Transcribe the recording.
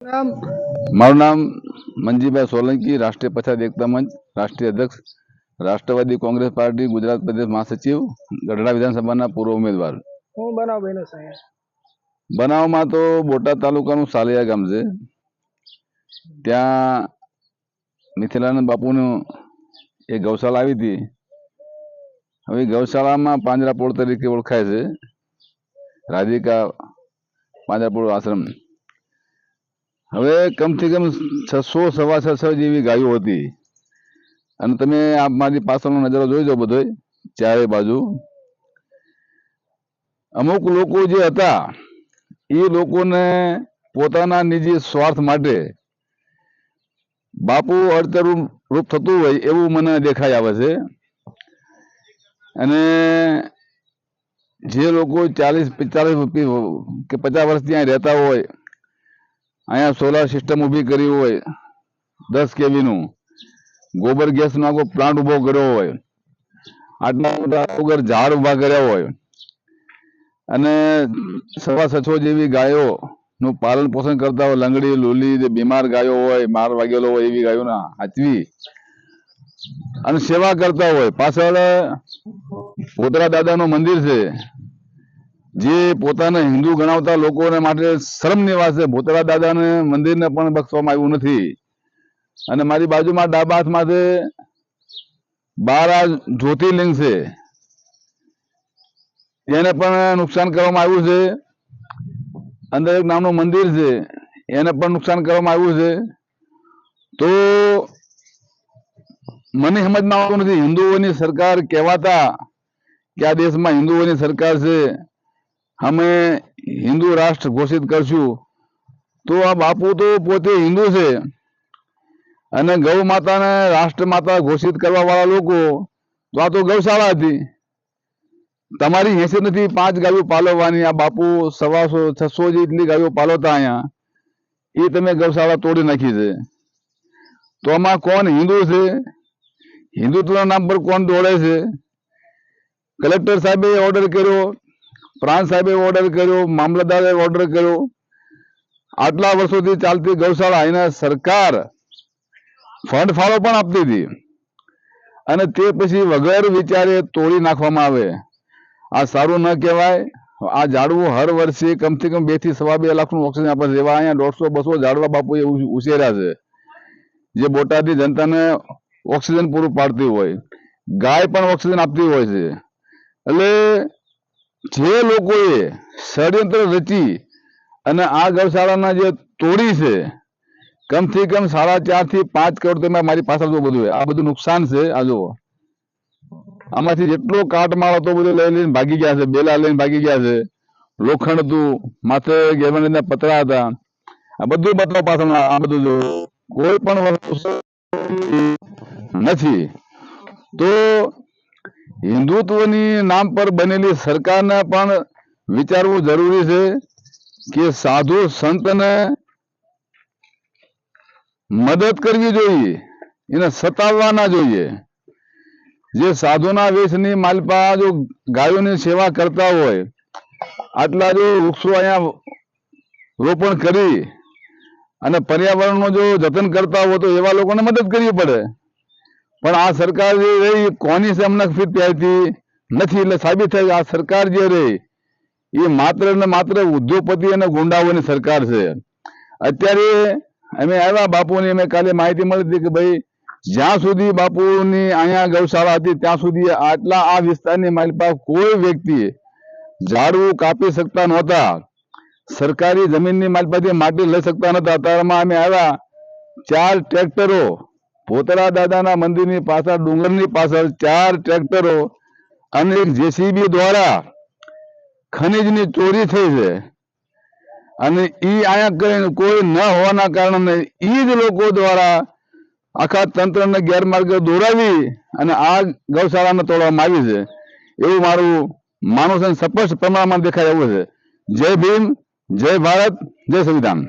નામ મારું નામ મંજીભાઈ સોલંકી, રાષ્ટ્રીય પછાત એકતા મંચ, રાષ્ટ્રીય અધ્યક્ષ, રાષ્ટ્રવાદી કોંગ્રેસ પાર્ટી, ગુજરાત પ્રદેશ મહાસચિવ, ગઢડા વિધાનસભાના પૂર્વ ઉમેદવાર. હું બનાવ બન્યો સાહેબ? બનાવમાં તો બોટાદ તાલુકાનું સાલિયા ગામ છે. ત્યાં મિથિલાનંદ બાપુનું એક ગૌશાળા આવી હતી. હવે ગૌશાળામાં પાંજરાપોળ તરીકે ઓળખાય છે, રાધિકા પાંજરાપોળ આશ્રમ. હવે કમથી કમ 600 સવા 600 જેવી ગાયો હતી. અને તમે આ મારી પાછળનો નજારો જોઈ જાઓ, બધો ચારે બાજુ અમુક લોકો જે હતા એ લોકોને પોતાના નિજી સ્વાર્થ માટે બાપુ અડતરું રૂપ થતું હોય એવું મને દેખાઈ આવે છે. અને જે લોકો 40 45 કે 50 વર્ષ ત્યાં રહેતા હોય, અહીંયા સોલાર સિસ્ટમ ઊભી કરી હોય, 10 kV નું ગોબર ગેસનો આખો પ્લાન્ટ ઉભો કર્યો હોય, આટલા મોટા ઝાડ ઉભા કર્યા હોય, અને 650 જેવી ગાયો નું પાલન પોષણ કરતા હોય, લંગડી લોલી જે બીમાર ગાયો હોય, માર વાગેલો હોય એવી ગાયોના હાચવી અને સેવા કરતા હોય. પાછળ પોતરા દાદાનું મંદિર છે, જે પોતાને હિન્દુ ગણાવતા લોકોને માટે શરમની વાત છે. પોતરા દાદાને મંદિરને પણ બક્ષવામાં આવ્યું નથી. અને મારી બાજુમાં ડાબા હાથમાંથી 12 જ્યોતિર્લિંગ છે, એને પણ નુકસાન કરવામાં આવ્યું છે. અંદર એક નામનું મંદિર છે, એને પણ નુકસાન કરવામાં આવ્યું છે. તો મને સમજમાં આવતું નથી, હિન્દુઓની સરકાર કહેવાતા કે આ દેશમાં હિન્દુઓની સરકાર છે, અમે હિન્દુ રાષ્ટ્ર ઘોષિત કરશું, તો આ બાપુ તો પોતે હિન્દુ છે અને ગૌ માતાને રાષ્ટ્રમાતા ઘોષિત કરવા વાળા લોકો, તો આ તો ગૌશાળા હતી. તમારી હેસિયત નથી 5 ગાયો પાલવવાની. આ બાપુ 125 600 જેટલી ગાયો પાલવતા અહીંયા, એ તમે ગૌશાળા તોડી નાખી છે. તો આમાં કોણ હિન્દુ છે? હિન્દુત્વના નામ પર કોણ દોડે છે? કલેક્ટર સાહેબે ઓર્ડર કર્યો, પ્રાંત સાહેબે ઓર્ડર કર્યો, મામલતદારે ઓર્ડર કર્યો. આટલા વર્ષોથી ચાલતી ગૌશાળા એને સરકાર ફંડ ફાળો પણ આપતી હતી, અને તે પછી વગર વિચારે તોડી નાખવામાં આવે. આ સારું ન કહેવાય. આ ઝાડવું હર વર્ષે કમથી કમ 2 થી સવા 2 લાખનું ઓક્સિજન આપે છે. એવા અહીંયા 150-200 ઝાડવા બાપુએ ઉછેર્યા છે, જે બોટાદની જનતાને ઓક્સિજન પૂરું પાડતી હોય, ગાય પણ ઓક્સિજન આપતી હોય છે. એટલે જે લોકોએ ષડયંત્ર રચી અને આ ગૌશાળાના જે તોડી છે, કમથી કમ 4.5 થી 5 કરોડ તમે મારી પાછળ જો બધું આ બધું નુકસાન છે. આ જો આમાંથી જેટલો કાટમાળ હતો બધું લઈને ભાગી ગયા છે, બેલા લઈને ભાગી ગયા છે. લોખંડ હતું, માથે ગેરમાનીના પતરા હતા. આ બધું બતાવો પાછળ. આ બધું જો કોઈ પણ વસ્તુ નથી. તો હિન્દુત્વની નામ પર બનેલી સરકારને પણ વિચારવું જરૂરી છે કે સાધુ સંતને મદદ કરવી જોઈએ, એને સતાવવા ના જોઈએ. જે સાધુના વેશની માલપા જો ગાયોની સેવા કરતા હોય, આટલા જો વૃક્ષો અહીંયા રોપણ કરી અને પર્યાવરણનું જો જતન કરતા હોય તો એવા લોકોને મદદ કરવી પડે. પણ આ સરકાર જે રહી કોની છે અમને ફિટ થતી નથી. એટલે સાબિત થાય આ સરકાર જે રહી એ માત્ર ને માત્ર ઉદ્યોગપતિ અને ગુંડાઓની સરકાર છે. અત્યારે અમે આવ્યા બાપુની, અમે કાલે માહિતી મળી હતી કે ભાઈ જ્યાં સુધી બાપુની અહીંયા ગૌશાળા હતી ત્યાં સુધી આટલા આ વિસ્તારની માલિપા કોઈ વ્યક્તિ ઝાડવું કાપી શકતા નહોતા, સરકારી જમીનની માલિપાથી માટી લઈ શકતા નહોતા. અત્યારમાં અમે આવ્યા 4 ટ્રેક્ટરો પોતરા દાદાના મંદિરની પાછળ, ડુંગરની પાછળ 4 ટ્રેક્ટરો અને એક જેસીબી દ્વારા ખનીજની ચોરી થઈ છે. અને ઈ અહીંયા કોઈ ન હોવાના કારણે ઈ જ લોકો દ્વારા આખા તંત્રને ગેરમાર્ગે દોરાવી અને આ ગૌશાળાને તોડવામાં આવી છે એવું મારું માનવું છે. સ્પષ્ટ પ્રમાણમાં દેખાય એવું છે. જય ભીમ, જય ભારત, જય સંવિધાન.